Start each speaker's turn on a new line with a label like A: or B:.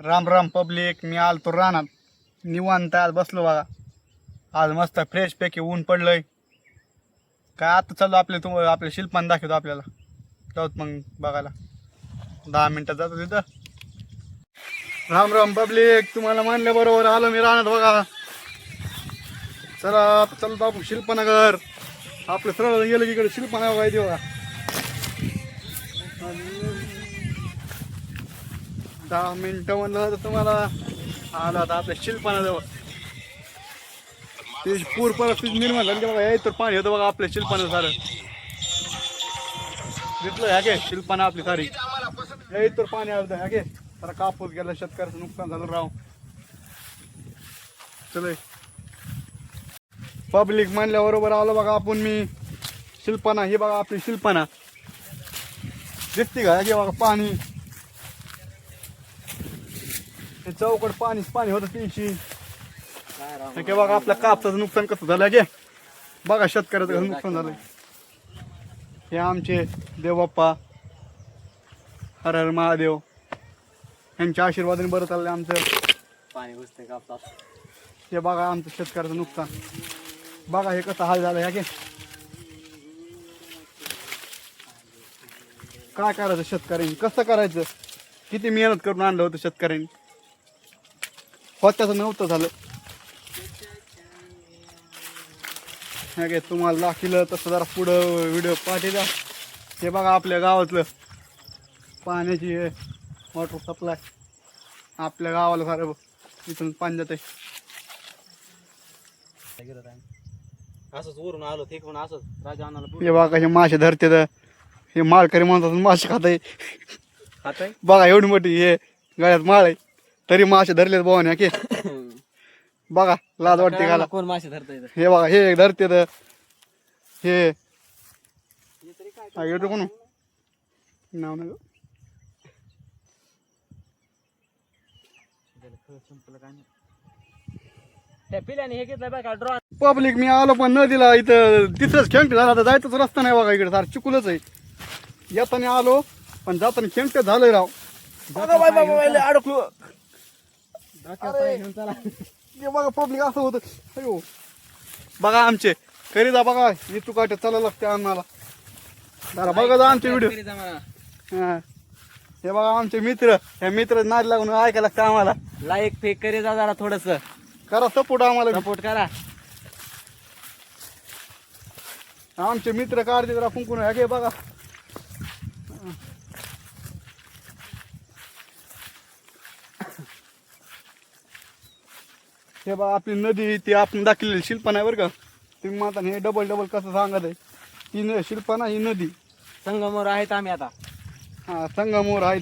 A: Ram Ram public. मी आलतो रानात निवांत आज बसलो बघा. आज मस्त फ्रेश पैकी ऊन पडलंय. काय आता चालू आपल्या शिल्पान दाखवतो आपल्याला. जाऊत मग बघायला 10 मिनिटात जातो तिथं. राम राम पब्लिक. तुम्हाला म्हणल्या बरोबर आलो मी रानात बघा. चला आता चालतो आपण शिल्पनगर. आपलं सरळ गेलं की इकडे शिल्पनगर आहे बघा. 10 मिनिटं म्हणलं तर तुम्हाला आला आता आपल्या शिल्पनाजवळ. ते पूर परिस्थिती निर्माण झाली बघा. याय तर पाणी होतं बघा आपल्या शिल्पानं सारं. दिसलं ह्या गे शिल्पाना आपली सारी याय तर पाणी आलं ह्या गे. जरा कापूस गेला, शेतकऱ्याचं नुकसान झालं राव. चल पब्लिक म्हणल्याबरोबर आलो बघा आपण. मी शिल्पना हे बघा आपली शिल्पना दिसते का? हे बघा पाणी. हे चौकड पाणीच पाणी होतं तीनशी. हे बघा आपल्या कापसाचं नुकसान कसं झालं गे. बघा शेतकऱ्याचं कसं नुकसान झालंय. हे आमचे देवबाप्पा हर हर महादेव यांच्या आशीर्वादाने बरं चाललंय आमचं.
B: पाणी घुसते कापसात.
A: हे बघा आमचं शेतकऱ्याचं नुकसान. बघा हे कसं हाल झालं ह्या गे. काय करायचं शेतकऱ्यांनी, कसं करायचं? किती मेहनत करून आणलं होतं शेतकऱ्यांनी. होत्याचं नव्हतं झालं. हे गे तुम्हाला दाखिलं तसं जरा पुढं व्हिडिओ पाठी द्या. हे बघा आपल्या गावातलं पाण्याची वॉटर सप्लाय. आपल्या गावाला सारं इथून पाणी जाते.
B: असंच वरून आलो तिकडून असंच राजा आणायला.
A: हे बघा हे मासे धरते. हे माळकरी म्हणतात मासे खाताय.
B: खाताय
A: बघा एवढी मोठी हे गळ्यात माळ आहे तरी मासे धरलेत भावाने की. बघा लाज वाटते गाला.
B: कोण मासे धरता येतं.
A: हे बघा हे धरते हे येतो कोण नाव नाही.
B: पिल्याने हे घेतलं बघा ड्रॉन.
A: पब्लिक मी आलो पण नदीला इथं तिथंच खेमटे झाला. तर जायचंच रस्ता नाही बघा. इकडे सार चिकुलच आहे. येताना आलो पण जाताना खेमटे झालंय राव. अडकलो. हे बघा पब्लिक असं होतं. अयो बघा आमचे करीदा बघा इथू काटे चालायला लागते आम्हाला. जरा बघा जा आमचे व्हिडिओ. हा हे बघा आमचे मित्र. ह्या मित्र नाद लागून ऐकायला लागतं आम्हाला.
B: लाईक फेक करे जा जरा थोडस
A: करा सपोर्ट आम्हाला.
B: सपोर्ट करा.
A: आमचे मित्र काढते जरा कुंकून हे बघा. हे बघा आपली नदी ती आपण दाखवलेली शिल्पना आहे बरं का. तुम्ही म्हणता हे डबल डबल कसं सांगत आहे. ती शिल्पना ही नदी
B: संगमवर आहेत आम्ही आता.
A: हा संगमवर आहे.